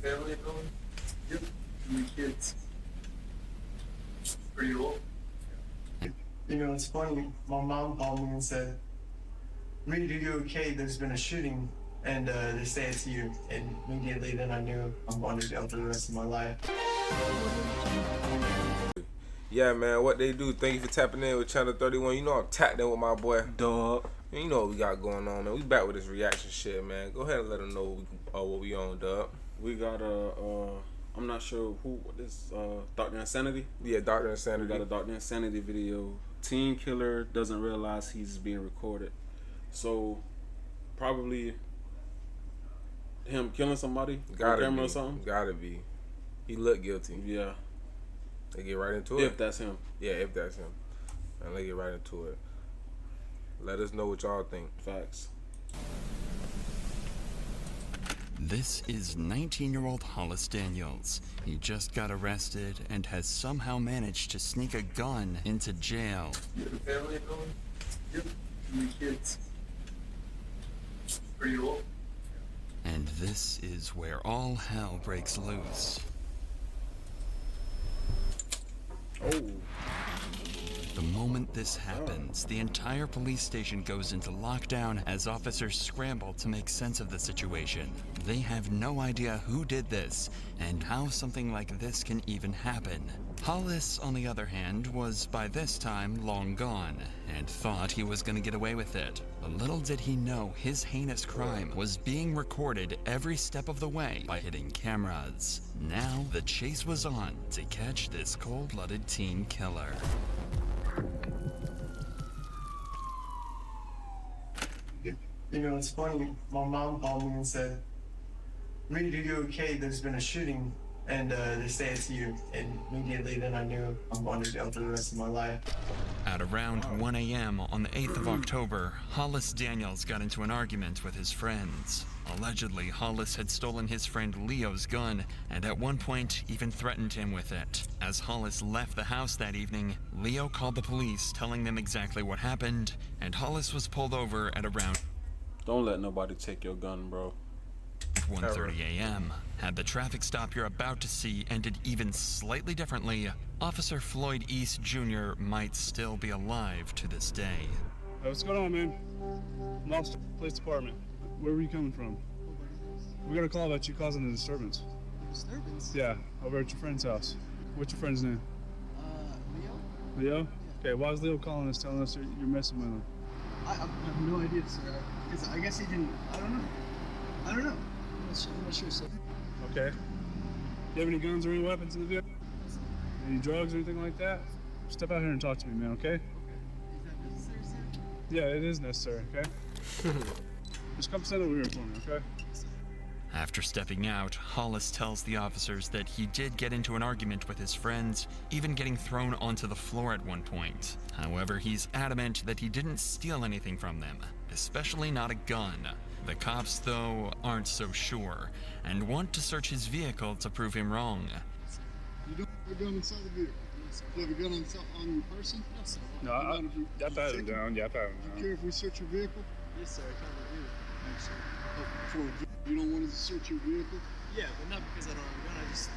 family at home? Yep. Three kids. Pretty old. You know, it's funny. My mom called me and said, "Reed, are you okay? There's been a shooting, and they say it's you." And immediately then I knew I'm going to jail for the rest of my life. Yeah, man, what they do. Thank you for tapping in with Channel 31. You know I'm tapped in with my boy. Dog. You know what we got going on, man. We back with this reaction shit, man. Go ahead and let them know what we on, dub. We got I'm not sure who this Dr. Insanity. Yeah, Dr. Insanity. We got a Dr. Insanity video. Teen killer doesn't realize he's being recorded. So probably him killing somebody on camera or something. Gotta be. He looked guilty. Yeah. They get right into it. If that's him. Yeah, if that's him. And they get right into it. Let us know what y'all think. Facts. This is 19-year-old Hollis Daniels. He just got arrested and has somehow managed to sneak a gun into jail. You have a family at home? Yep. Three kids. Pretty old. And this is where all hell breaks loose. Oh. The moment this happens, the entire police station goes into lockdown as officers scramble to make sense of the situation. They have no idea who did this and how something like this can even happen. Hollis, on the other hand, was by this time long gone and thought he was going to get away with it. But little did he know his heinous crime was being recorded every step of the way by hidden cameras. Now the chase was on to catch this cold-blooded teen killer. You know, it's funny. My mom called me and said, "Reed, are you okay? There's been a shooting, and they say it's you." And immediately then I knew I'm going to jail for the rest of my life. At around 1 a.m. on the 8th of October, Hollis Daniels got into an argument with his friends. Allegedly, Hollis had stolen his friend Leo's gun and at one point even threatened him with it. As Hollis left the house that evening, Leo called the police telling them exactly what happened, and Hollis was pulled over at around Don't let nobody take your gun, bro. 1:30 a.m. Had the traffic stop you're about to see ended even slightly differently, Officer Floyd East Jr. might still be alive to this day. Hey, what's going on, man? I'm Officer Police Department. Where were you coming from? We got a call about you causing a disturbance. Disturbance? Yeah, over at your friend's house. What's your friend's name? Leo? Leo? Okay, why is Leo calling us telling us you're messing with him? I have no idea, sir. Because I guess he didn't. I don't know. I'm not sure, sir. Okay. Do you have any guns or any weapons in the vehicle? Any drugs or anything like that? Step out here and talk to me, man, okay? Is that necessary, sir? Yeah, it is necessary, okay? Just come sit over here for me, okay? After stepping out, Hollis tells the officers that he did get into an argument with his friends, even getting thrown onto the floor at one point. However, he's adamant that he didn't steal anything from them, especially not a gun. The cops, though, aren't so sure, and want to search his vehicle to prove him wrong. You don't have a gun inside the vehicle? Do you have a gun on your person? No, sir. No, I pat him down. Yeah, I pat him Do you down. care if we search your vehicle? Yes, sir. I kind of do. You don't want us to search your vehicle? Yeah, but not because I don't have a gun. I just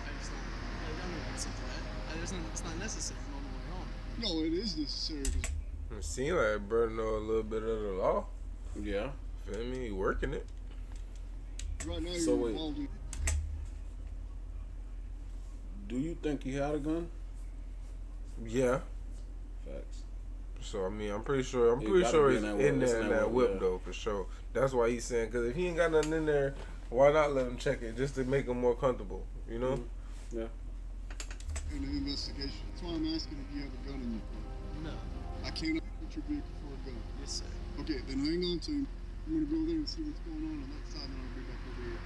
don't know what's up to that. It's not necessary. I'm on my way home. No, it is necessary. It seems like bro know a little bit of the law. Yeah. Feel me? He working it. Right now So you're wait. involved in... Do you think he had a gun? Yeah. Facts. So I mean, I'm pretty sure It he's gotta be in in that there whip. It's in in that that whip whip, yeah. though, for sure. That's why he's saying, because if he ain't got nothing in there, why not let him check it just to make him more comfortable? You know? Yeah. in the investigation. That's why I'm asking if you have a gun in your car. No. I cannot put your vehicle for a gun. Yes, sir. Okay, then hang on to him. I'm gonna go there and see what's going on that side, and I'll be back over here.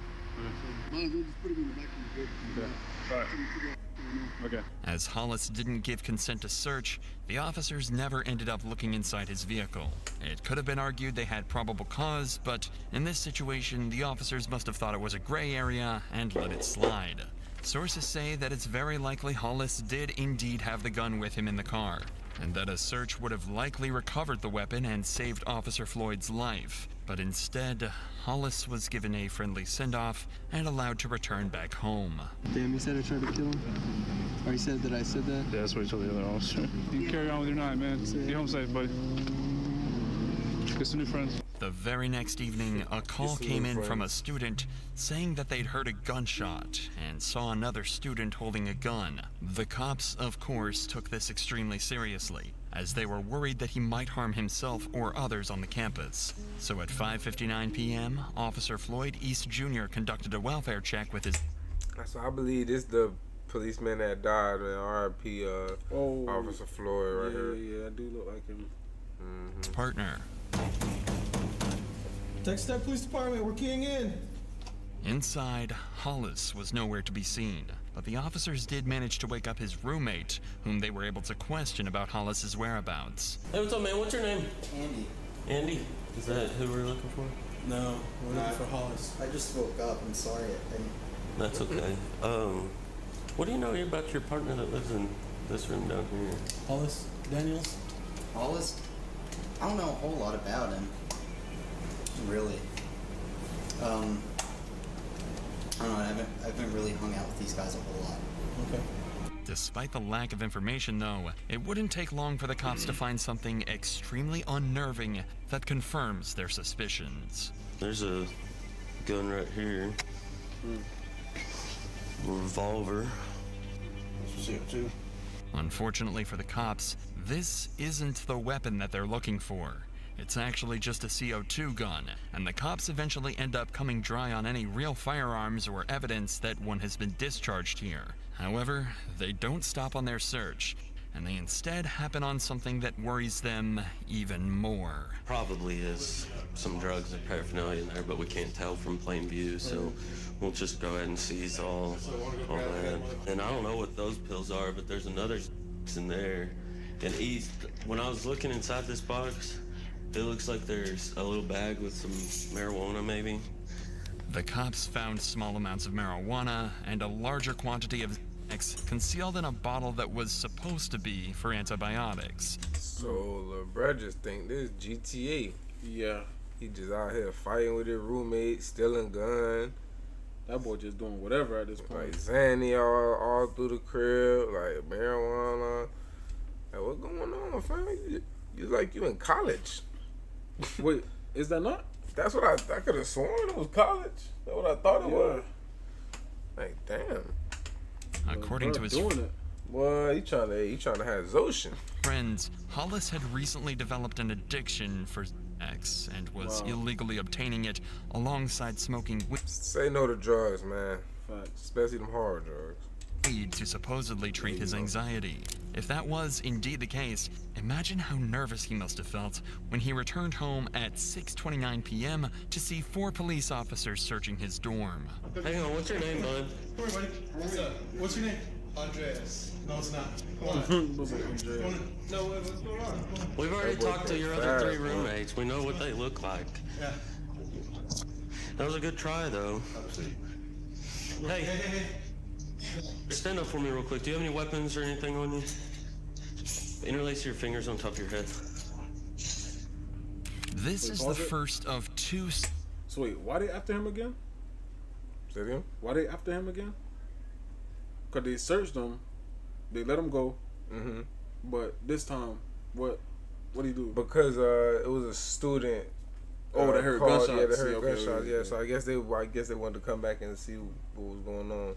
So might as well just put him in the back of the vehicle. Okay. All right. Try to figure out what's going on. Okay. As Hollis didn't give consent to search, the officers never ended up looking inside his vehicle. It could have been argued they had probable cause, but in this situation, the officers must have thought it was a gray area and let it slide. Sources say that it's very likely Hollis did indeed have the gun with him in the car, and that a search would have likely recovered the weapon and saved Officer Floyd's life. But instead, Hollis was given a friendly send-off and allowed to return back home. Damn, you said I tried to kill him? Or you said that I said that? Yeah, that's what he told the other officer. You can carry on with your night, man. Get home safe, buddy. Get some new friends. The very next evening, a call came in from a student saying that they'd heard a gunshot and saw another student holding a gun. The cops, of course, took this extremely seriously, as they were worried that he might harm himself or others on the campus. So at 5:59 p.m., Officer Floyd East Jr. conducted a welfare check with his... So I believe this the policeman that died, man. R.I.P. Officer Floyd right here. Yeah, I do look like him. partner. Texas Police Department, we're keying in. Inside, Hollis was nowhere to be seen, but the officers did manage to wake up his roommate, whom they were able to question about Hollis's whereabouts. Hey, what's up, man? What's your name? Andy. Andy? Is that who we're looking for? No, we're looking for Hollis. I just woke up. I'm sorry. That's okay. What do you know about your partner that lives in this room down here? Hollis Daniels? Hollis? I don't know a whole lot about him. Really. I don't know, I haven't really hung out with these guys a whole lot. Okay. Despite the lack of information, though, it wouldn't take long for the cops to find something extremely unnerving that confirms their suspicions. There's a gun right here. Revolver. CO2. Unfortunately for the cops, this isn't the weapon that they're looking for. It's actually just a CO2 gun, and the cops eventually end up coming dry on any real firearms or evidence that one has been discharged here. However, they don't stop on their search, and they instead happen on something that worries them even more. Probably is some drugs and paraphernalia in there, but we can't tell from plain view, so we'll just go ahead and seize all that. And I don't know what those pills are, but there's another in there. And when I was looking inside this box, it looks like there's a little bag with some marijuana, maybe. The cops found small amounts of marijuana and a larger quantity of X concealed in a bottle that was supposed to be for antibiotics. So, LeBron just think this GTA. Yeah. He just out here fighting with his roommate, stealing gun. That boy just doing whatever at this point. Like Zanny all through the crib, like marijuana. Like, what's going on, fam? You like you in college. Wait, is that not? That's what I could have sworn it was college. That's what I thought it was. Like, damn. According to his Boy, he trying to have Zoshin. friends, Hollis had recently developed an addiction for X and was illegally obtaining it alongside smoking weed. Say no to drugs, man. Facts. Especially them hard drugs. To supposedly treat his anxiety. If that was indeed the case, imagine how nervous he must have felt when he returned home at 6:29 p.m. to see 4 police officers searching his dorm. Hang on, what's your name, bud? Come here, buddy. What's up? What's your name? Andreas. No, it's not. Come on. No, what's going on? We've already talked to your other 3 roommates. We know what they look like. Yeah. That was a good try, though. Hey. Stand up for me real quick. Do you have any weapons or anything on you? Interlace your fingers on top of your head. This is the first of 2. So wait, why they after him again? Say it again? Why they after him again? Cause they searched him, they let him go. But this time, what did he do? Because it was a student. Oh, they heard gunshots. Yeah, they heard Okay, gunshots. Yeah, okay. so I guess they wanted to come back and see what was going on.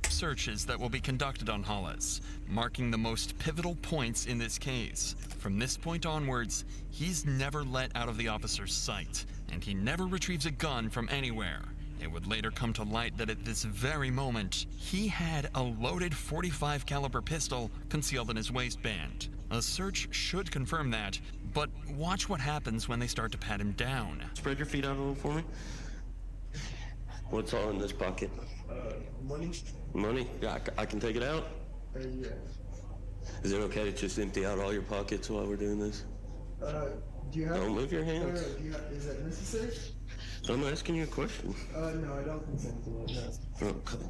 Searches that will be conducted on Hollis, marking the most pivotal points in this case. From this point onwards, he's never let out of the officer's sight, and he never retrieves a gun from anywhere. It would later come to light that at this very moment, he had a loaded .45 caliber pistol concealed in his waistband. A search should confirm that, but watch what happens when they start to pat him down. Spread your feet out a little for me. What's all in this pocket? Money? Money? Yeah, I can take it out? Yeah. Is it okay to just empty out all your pockets while we're doing this? Do you have... Don't move your hands. Is that necessary? I'm asking you a question. No, I don't consent to it, no. Okay.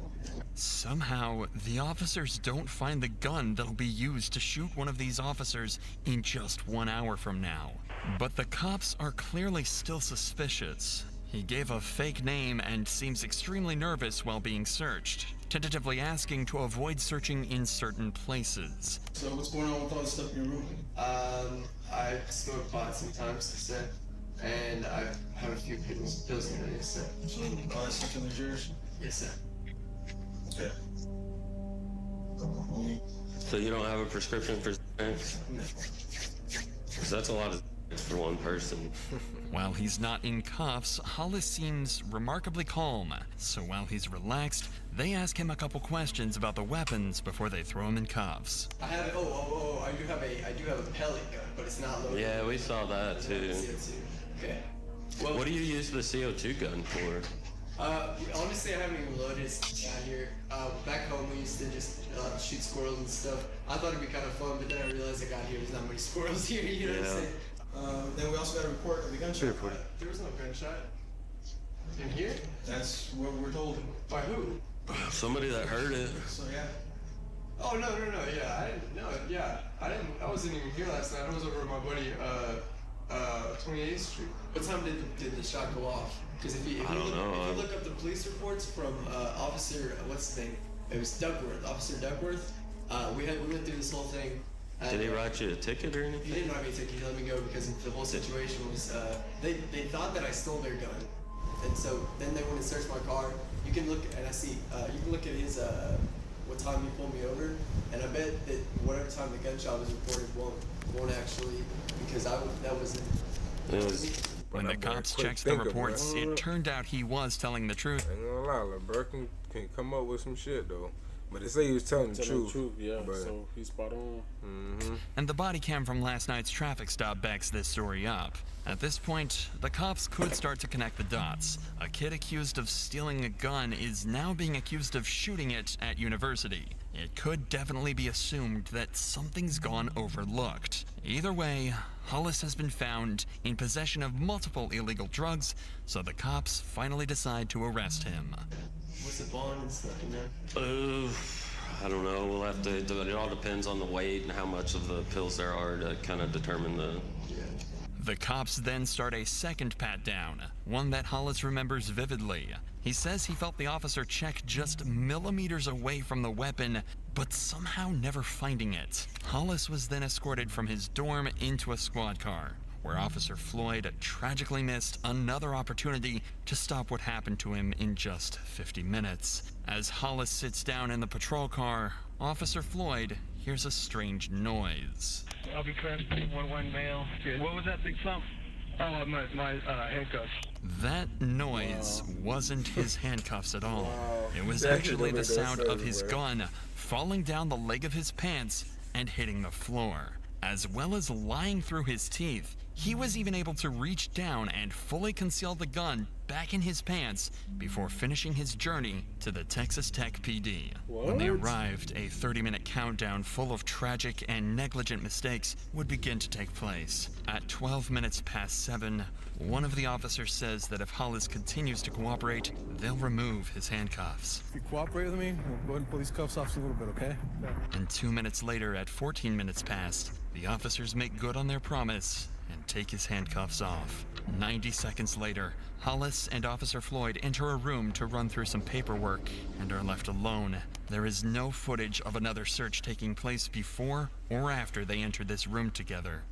Somehow, the officers don't find the gun that'll be used to shoot one of these officers in just 1 hour from now. But the cops are clearly still suspicious. He gave a fake name and seems extremely nervous while being searched, tentatively asking to avoid searching in certain places. So what's going on with all the stuff in your room? I smoke pot sometimes, so, and I've had a few pills in there, so. So all that stuff in there's yours? Yes, sir. Okay. So you don't have a prescription for Xanax? No. Because that's a lot of for one person. While he's not in cuffs, Hollis seems remarkably calm. So while he's relaxed, they ask him a couple questions about the weapons before they throw him in cuffs. I have I do have a pellet gun, but it's not loaded. Yeah, we saw that too. Okay. Well, What do you use the CO2 gun for? Honestly, I haven't even loaded it down here. Back home, we used to just shoot squirrels and stuff. I thought it'd be kind of fun, but then I realized I got here, there's not many squirrels here, you know what I'm saying? Then we also got a report of the gunshot. There was no gunshot. In here? That's what we're told. By who? Somebody that heard it. So yeah. Oh, no, yeah, I wasn't even here last night. I was over at my buddy, 28th Street. What time did the shot go off? Because if you look up the police reports from Officer, what's his name? It was Duckworth, Officer Duckworth. We went through this whole thing. Did he write you a ticket or anything? He didn't write me a ticket. He let me go because the whole situation was they thought that I stole their gun, and so then they went and searched my car. You can look and I see you can look at his what time he pulled me over, and I bet that whatever time the gunshot was reported won't actually, because that wasn't. It was. When the cops checked the reports, it turned out he was telling the truth. I ain't gonna lie, like, bro can come up with some shit though. But they say he was telling the truth. Yeah, but so he's spot on. And the body cam from last night's traffic stop backs this story up. At this point, the cops could start to connect the dots. A kid accused of stealing a gun is now being accused of shooting it at university. It could definitely be assumed that something's gone overlooked. Either way, Hollis has been found in possession of multiple illegal drugs, so the cops finally decide to arrest him. What's the bond and stuff in there? I don't know. We'll have to. It all depends on the weight and how much of the pills there are to kind of determine the. The cops then start a second pat-down, one that Hollis remembers vividly. He says he felt the officer check just millimeters away from the weapon, but somehow never finding it. Hollis was then escorted from his dorm into a squad car, where Officer Floyd tragically missed another opportunity to stop what happened to him in just 50 minutes. As Hollis sits down in the patrol car, Officer Floyd hears a strange noise. I'll be clear. 1-1 male. What was that big thump? Oh, my handcuffs. That noise wasn't his handcuffs at all. It was actually the sound of his gun falling down the leg of his pants and hitting the floor. As well as lying through his teeth, he was even able to reach down and fully conceal the gun back in his pants before finishing his journey to the Texas Tech PD. When they arrived, a 30-minute countdown full of tragic and negligent mistakes would begin to take place. At 12 minutes past 7, one of the officers says that if Hollis continues to cooperate, they'll remove his handcuffs. If you cooperate with me, we'll go ahead and pull these cuffs off a little bit, okay? And 2 minutes later, at 14 minutes past, the officers make good on their promise and take his handcuffs off. 90 seconds later, Hollis and Officer Floyd enter a room to run through some paperwork and are left alone. There is no footage of another search taking place before or after they entered this room together.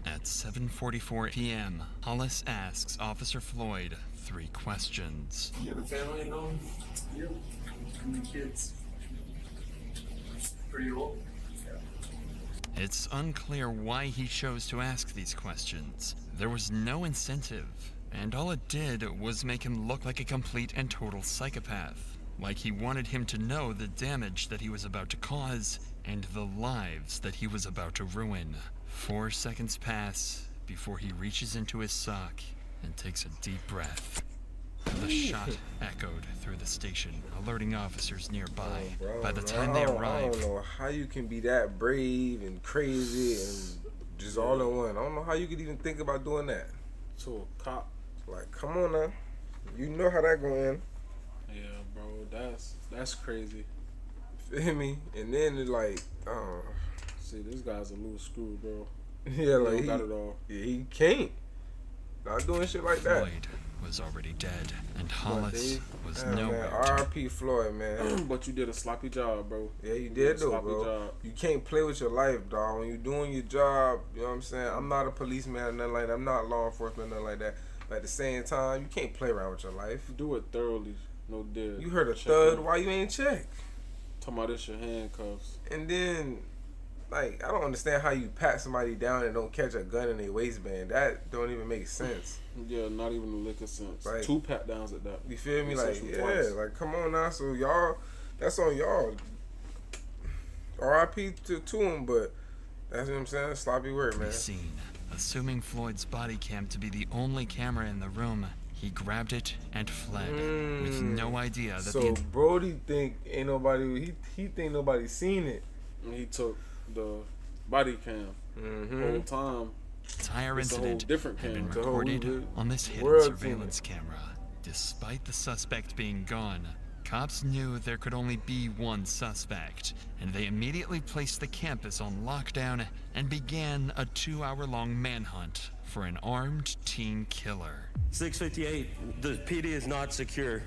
At 7:44 p.m., Hollis asks Officer Floyd 3 questions. You have a family at home? Yep. How many kids? Pretty old? It's unclear why he chose to ask these questions. There was no incentive, and all it did was make him look like a complete and total psychopath. Like he wanted him to know the damage that he was about to cause and the lives that he was about to ruin. 4 seconds pass before he reaches into his sock and takes a deep breath. The shot echoed through the station, alerting officers nearby. By the time they arrive, I don't know how you can be that brave and crazy and just all in one. I don't know how you could even think about doing that. To a cop. Like, come on now. You know how that going in. Yeah, bro, that's crazy. Feel me? And then it's like, see, this guy's a loose screw, bro. Yeah, like he got it all. Yeah, he can't. Not doing shit like that. Floyd was already dead, and Hollis was nowhere. R.I.P. Floyd, man. But you did a sloppy job, bro. Yeah, you did though, bro. Job. You can't play with your life, dog. When you're doing your job, you know what I'm saying? I'm not a policeman or nothing like that. I'm not law enforcement or nothing like that. But at the same time, you can't play around with your life. Do it thoroughly. No deal. You heard a thud, why you ain't check? Talking about this your handcuffs. And then, like, I don't understand how you pat somebody down and don't catch a gun in their waistband. That don't even make sense. Yeah, not even a lick of sense. Like, 2 pat downs at that. You feel me? Like, yeah, twice. like, come on now. So y'all, that's on y'all. R.I.P. to him, but that's what I'm saying. Sloppy work, man. Scene. Assuming Floyd's body cam to be the only camera in the room, he grabbed it and fled with no idea that so Brody think ain't nobody. He think nobody seen it. And he took the body cam the whole time. Entire incident different had cam. been recorded on this hidden surveillance camera. Despite the suspect being gone, cops knew there could only be one suspect, and they immediately placed the campus on lockdown and began a 2-hour-long manhunt for an armed teen killer. 658, the PD is not secure.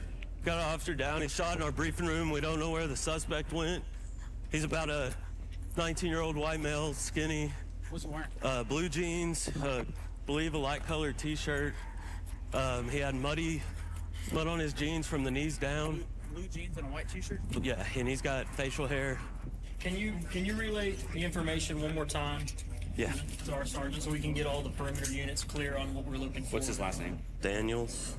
Got an officer down, he's shot in our briefing room. We don't know where the suspect went. He's about a 19-year-old white male, skinny. What's he wearing? Blue jeans, believe a light colored t-shirt. He had mud on his jeans from the knees down. Blue jeans and a white t-shirt? Yeah, and he's got facial hair. Can you relay the information one more time? Yeah. To our sergeant so we can get all the perimeter units clear on what we're looking for. What's his last name? Daniels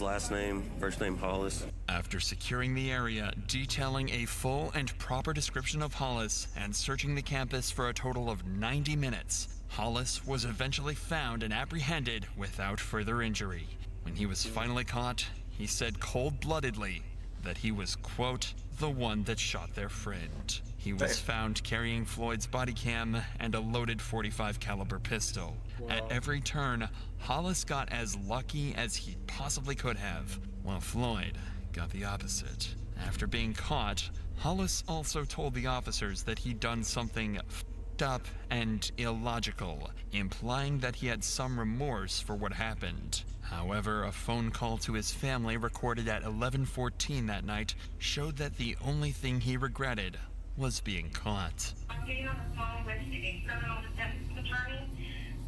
last name, first name Hollis. After securing the area, detailing a full and proper description of Hollis, and searching the campus for a total of 90 minutes, Hollis was eventually found and apprehended without further injury. When he was finally caught, he said cold-bloodedly that he was, quote, the one that shot their friend. He was found carrying Floyd's body cam and a loaded .45 caliber pistol. Wow. At every turn, Hollis got as lucky as he possibly could have, while Floyd got the opposite. After being caught, Hollis also told the officers that he'd done something f***ed up and illogical, implying that he had some remorse for what happened. However, a phone call to his family recorded at 11:14 that night showed that the only thing he regretted was being caught. I'm getting on the phone with a criminal defense attorney.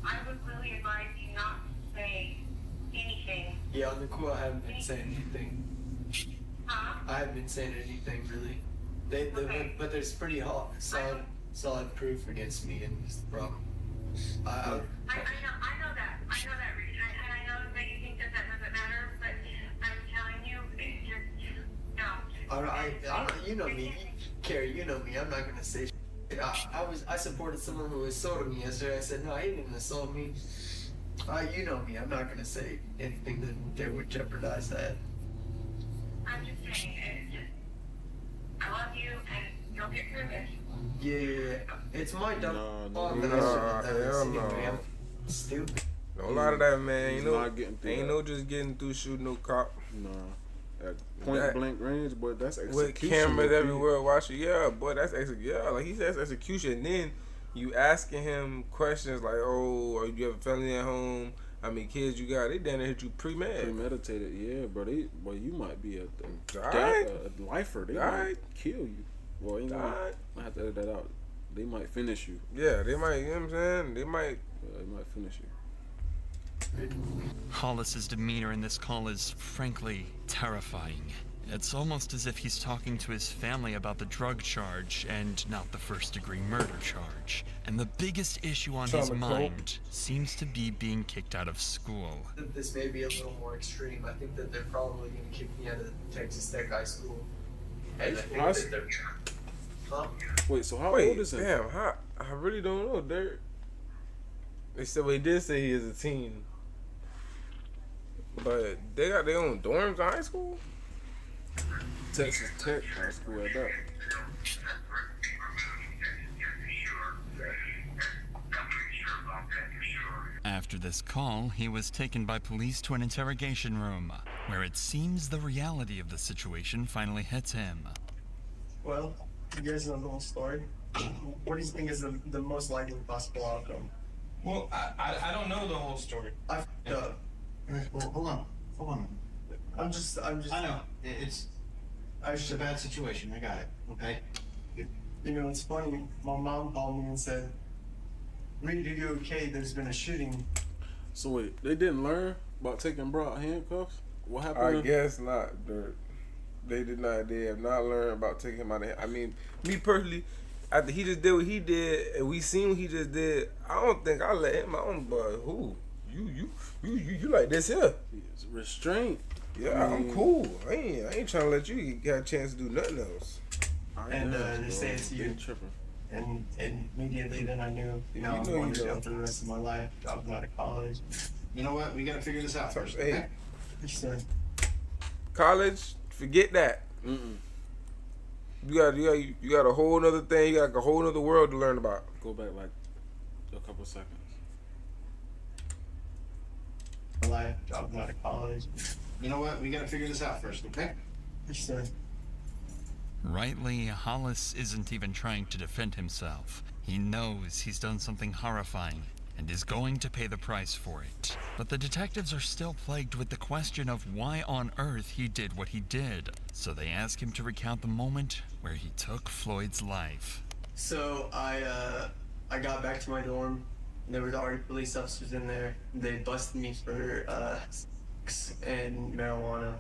I would really advise you not to say anything. Yeah, on the cool, I haven't been saying anything. Huh? I haven't been saying anything really. Okay. But there's pretty solid proof against me, and it's the problem. I know that. Reed. And I know that you think that doesn't matter, but I'm telling you, just don't. You know me, Carrie. You know me. I'm not gonna say. I supported someone who assaulted me yesterday. I said no, he didn't assault me. You know me. I'm not gonna say anything that would jeopardize that. I'm just saying, I love you, and you'll get through this. Yeah. It's my dumb. No. Stupid. Don't lie to that, man. He's You know, not getting through ain't that. no just getting through shooting no cop. Nah. At point blank range, but that's execution. With cameras everywhere watching, yeah, boy, that's execution. Like he says, execution. And then you asking him questions like, "Oh, or you have a family at home? How many kids you got?" They down there hit you premeditated, yeah, bro. You might be a lifer. They might kill you. Well, you know, I have to edit that out. They might finish you. Yeah, they might. You know what I'm saying? They might finish you. Hollis's demeanor in this call is frankly terrifying. It's almost as if he's talking to his family about the drug charge and not the first-degree murder charge. And the biggest issue on his mind seems to be being kicked out of school. This may be a little more extreme. I think that they're probably going to kick me out of Texas Tech High School. And I think that they're... Huh? Wait, so how old is he? Damn, I really don't know, Derek. They said he did say he is a teen. But they got their own dorms in high school? Texas Tech High School at that. After this call, he was taken by police to an interrogation room, where it seems the reality of the situation finally hits him. Well, you guys know the whole story. What do you think is the most likely possible outcome? Well, I don't know the whole story. I f***ed up. Well, hold on. I'm just. I know it's a bad situation. I got it. Okay. You know, it's funny. My mom called me and said, "Reed, are you okay? There's been a shooting." So wait, they didn't learn about taking bro out handcuffs? What happened? I guess not, Dirt. They did not. They have not learned about taking him out of. I mean, me personally, after he just did what he did, and we seen what he just did, I don't think I let him out. But who? You like this here? It's restraint. Yeah, I'm cool. I ain't trying to let you get a chance to do nothing else. And they say it's you. And immediately then I knew, I was going to jail for the rest of my life. I was out of college. You know what? We got to figure this out first. Hey, Okay? Sure. College, forget that. You got a whole other thing. You got a whole other world to learn about. Go back like a couple seconds. My life, I was out of college. You know what? We got to figure this out first. Okay? Sure. Rightly, Hollis isn't even trying to defend himself. He knows he's done something horrifying and is going to pay the price for it. But the detectives are still plagued with the question of why on earth he did what he did. So they ask him to recount the moment where he took Floyd's life. So I got back to my dorm. There were already police officers in there. They busted me for sex and marijuana,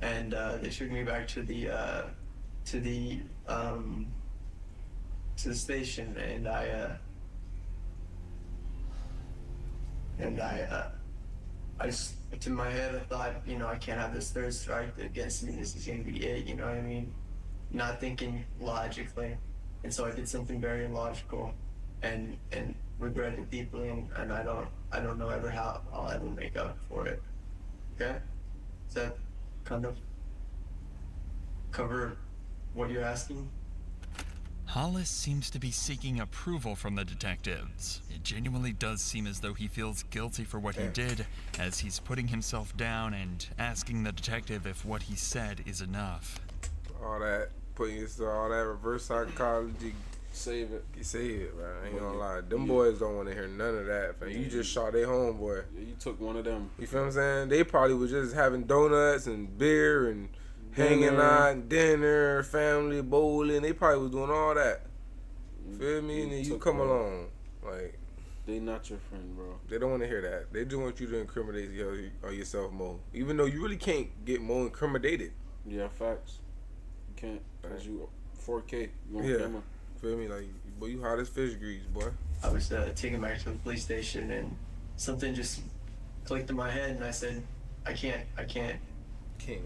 and they took me back to the station, and I just, in my head, I thought, I can't have this third strike against me. This is gonna be it. You know what I mean? Not thinking logically, and so I did something very illogical, and regret it deeply, and I don't know ever how I'll ever make up for it. Okay? Does that kind of cover what you're asking? Hollis seems to be seeking approval from the detectives. It genuinely does seem as though he feels guilty for what he did, as he's putting himself down and asking the detective if what he said is enough. All that, all that reverse psychology. Save it. Save it, man. I ain't gonna lie. Them boys don't want to hear none of that, man. You just shot their homeboy. Yeah, you took one of them. You feel what I'm saying? They probably was just having donuts and beer and hanging out and dinner, family, bowling. They probably was doing all that. Feel me? And then you come along. Like, they not your friend, bro. They don't want to hear that. They just want you to incriminate yourself more. Even though you really can't get more incriminated. Yeah, facts. You can't. Because you 4K. You on camera. Feel me? Like, boy, you hot as fish grease, boy. I was taken back to the police station, and something just clicked in my head, and I said, I can't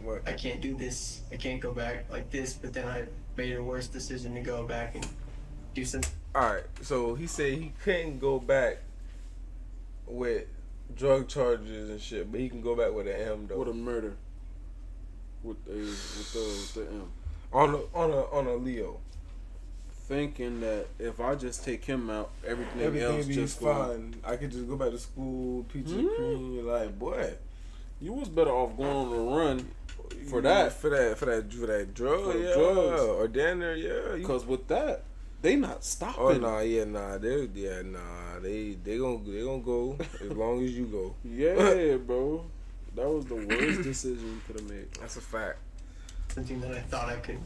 what? I can't do this. I can't go back like this. But then I made a worse decision to go back and do something. All right. So he said he couldn't go back with drug charges and shit, but he can go back with an M though. With a murder. With the M. On a Leo. Thinking that if I just take him out, everything else be just fine. I could just go back to school, peachy cream. Like, boy, you was better off going on a run for that drug, drugs, or down there, yeah. Because with that, they not stopping. Oh they gonna go as long as you go. Yeah, bro, that was the worst decision you could have made. That's a fact. Something that I thought I could.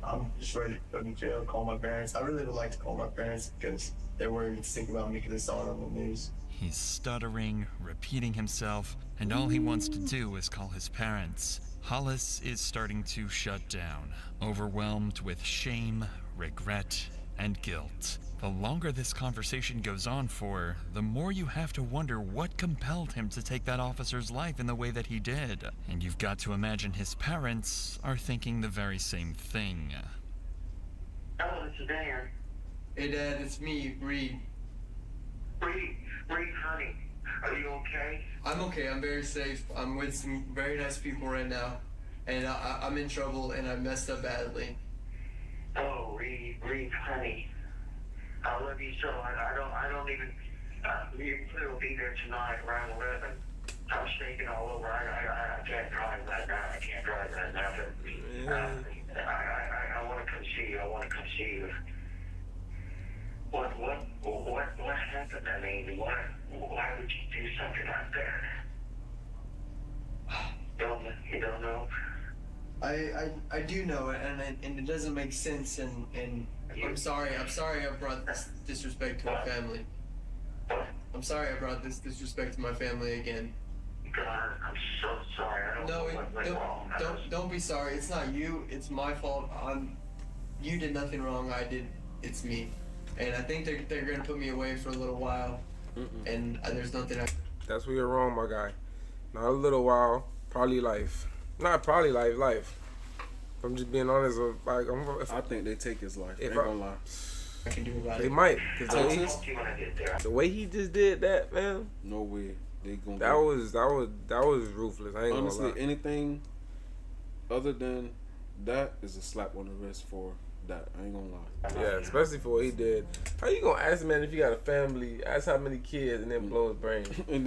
I'm just ready to go to jail, call my parents. I really would like to call my parents because they're worried to think about me because they saw it on the news. He's stuttering, repeating himself, and all he wants to do is call his parents. Hollis is starting to shut down, overwhelmed with shame, regret, and guilt. The longer this conversation goes on for, the more you have to wonder what compelled him to take that officer's life in the way that he did. And you've got to imagine his parents are thinking the very same thing. Oh, it's Dan. Hey, Dad, it's me, Reed. Reed, honey, are you okay? I'm okay. I'm very safe. I'm with some very nice people right now, and I'm in trouble, and I messed up badly. Oh, Reed, honey. I love you so. I don't even. It'll be there tonight around 11. I'm shaking all over. I can't drive right now. I can't drive right now. But I want to come see you. I want to come see you. What happened? I mean, why would you do something like that? You don't know? I do know it, and it doesn't make sense, and I'm sorry I brought this disrespect to my family. I'm sorry I brought this disrespect to my family again. God, I'm so sorry. I don't know what went wrong. Don't be sorry. It's not you. It's my fault. You did nothing wrong. I did. It's me. And I think they're gonna put me away for a little while. And there's nothing I. That's where you're wrong, my guy. Not a little while. Probably life. Not probably life. If I'm just being honest. Like I think they take his life. If Ain't gonna lie. I can do about They it. might. Cause the way he just did that, man. No way. They gonna. That was ruthless. I ain't honestly gonna lie. Anything other than that is a slap on the wrist for that. I ain't gonna lie. Yeah, especially for what he did. How you gonna ask a man if you got a family, ask how many kids, and then blow his brain? and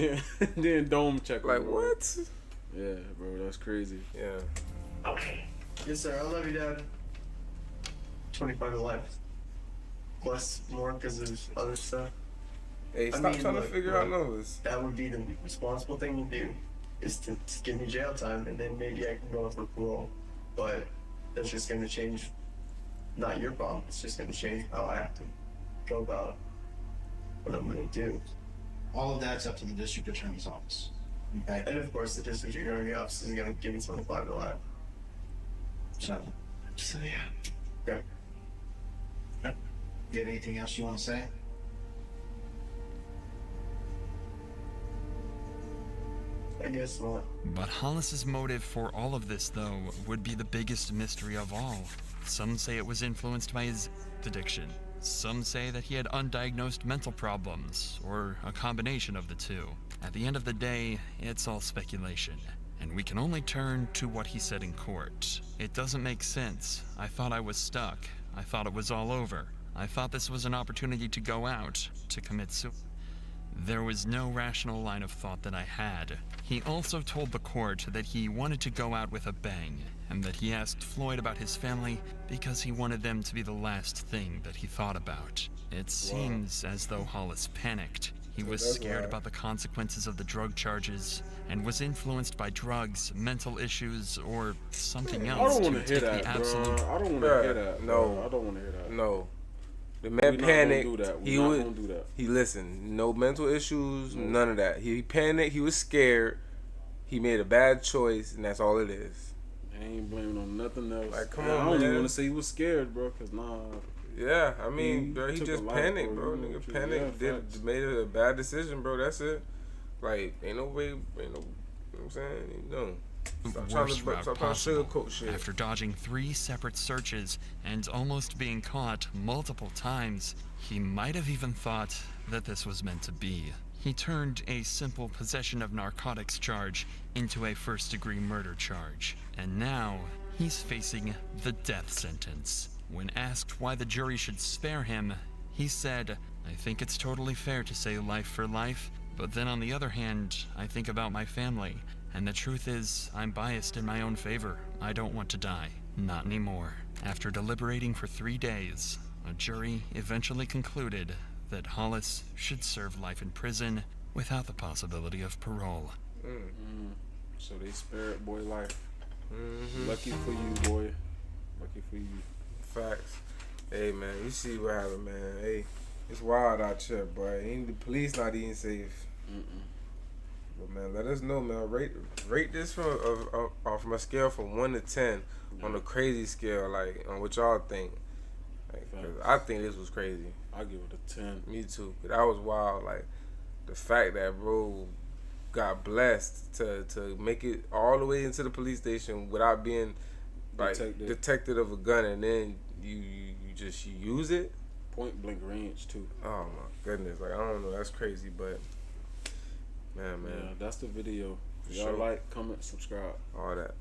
then dome check him, like bro. what? Yeah, bro, that's crazy. Yeah. Okay. Yes, sir. I love you, Dad. 25 to life. Plus more because there's other stuff. Hey, stop trying to figure out numbers. That would be the responsible thing to do, is to give me jail time, and then maybe I can go for parole. But that's just going to change, not your problem, it's just going to change how I have to go about what I'm going to do. All of that's up to the district attorney's office. Okay? And of course, the district attorney's office is going to give me 25 to life. So yeah. Okay. You have anything else you want to say? I guess not. But Hollis's motive for all of this, though, would be the biggest mystery of all. Some say it was influenced by his addiction. Some say that he had undiagnosed mental problems, or a combination of the two. At the end of the day, it's all speculation. And we can only turn to what he said in court. It doesn't make sense. I thought I was stuck. I thought it was all over. I thought this was an opportunity to go out, to commit suicide. There was no rational line of thought that I had. He also told the court that he wanted to go out with a bang, and that he asked Floyd about his family because he wanted them to be the last thing that he thought about. It seems as though Hollis panicked. He was scared about the consequences of the drug charges, and was influenced by drugs, mental issues, or something else. I don't want to hear take that, the absolute... bro. I don't want to hear that. No. Bro. I don't want to hear that. No. The man We panicked. Not gonna do that. He not would. gonna do that. He listened. No mental issues. None of that. He panicked. He was scared. He made a bad choice, and that's all it is. I ain't blaming on nothing else. Like, come And on, I don't even man. want to say he was scared, bro. Cause nah. Yeah, I mean, bro, he took just a life, panicked, bro. bro. You know Nigga what I'm panicked. saying? Yeah, Made a bad decision, bro. That's it. Like, ain't no way. You know what I'm saying? No. Worst route Stop trying to possible. sugarcoat shit. After dodging 3 separate searches and almost being caught multiple times, he might have even thought that this was meant to be. He turned a simple possession of narcotics charge into a first-degree murder charge, and now he's facing the death sentence. When asked why the jury should spare him, he said, "I think it's totally fair to say life for life, but then on the other hand, I think about my family. And the truth is, I'm biased in my own favor. I don't want to die. Not anymore." After deliberating for 3 days, a jury eventually concluded that Hollis should serve life in prison without the possibility of parole. So they spared boy life. Lucky for you, boy. Lucky for you. Facts. Hey, man, you see what happened, man. Hey, it's wild out here, boy. Ain't the police not even safe. But man, let us know, man. Rate this from a scale from 1 to 10 on a crazy scale, like on what y'all think. Like, 'cause I think this was crazy. I give it a 10. Me too. That was wild. Like the fact that bro got blessed to make it all the way into the police station without being like detected of a gun, and then you just use it. Point blank range too. Oh my goodness! Like I don't know. That's crazy, but. Man. Yeah, that's the video. Y'all like, comment, subscribe. All that.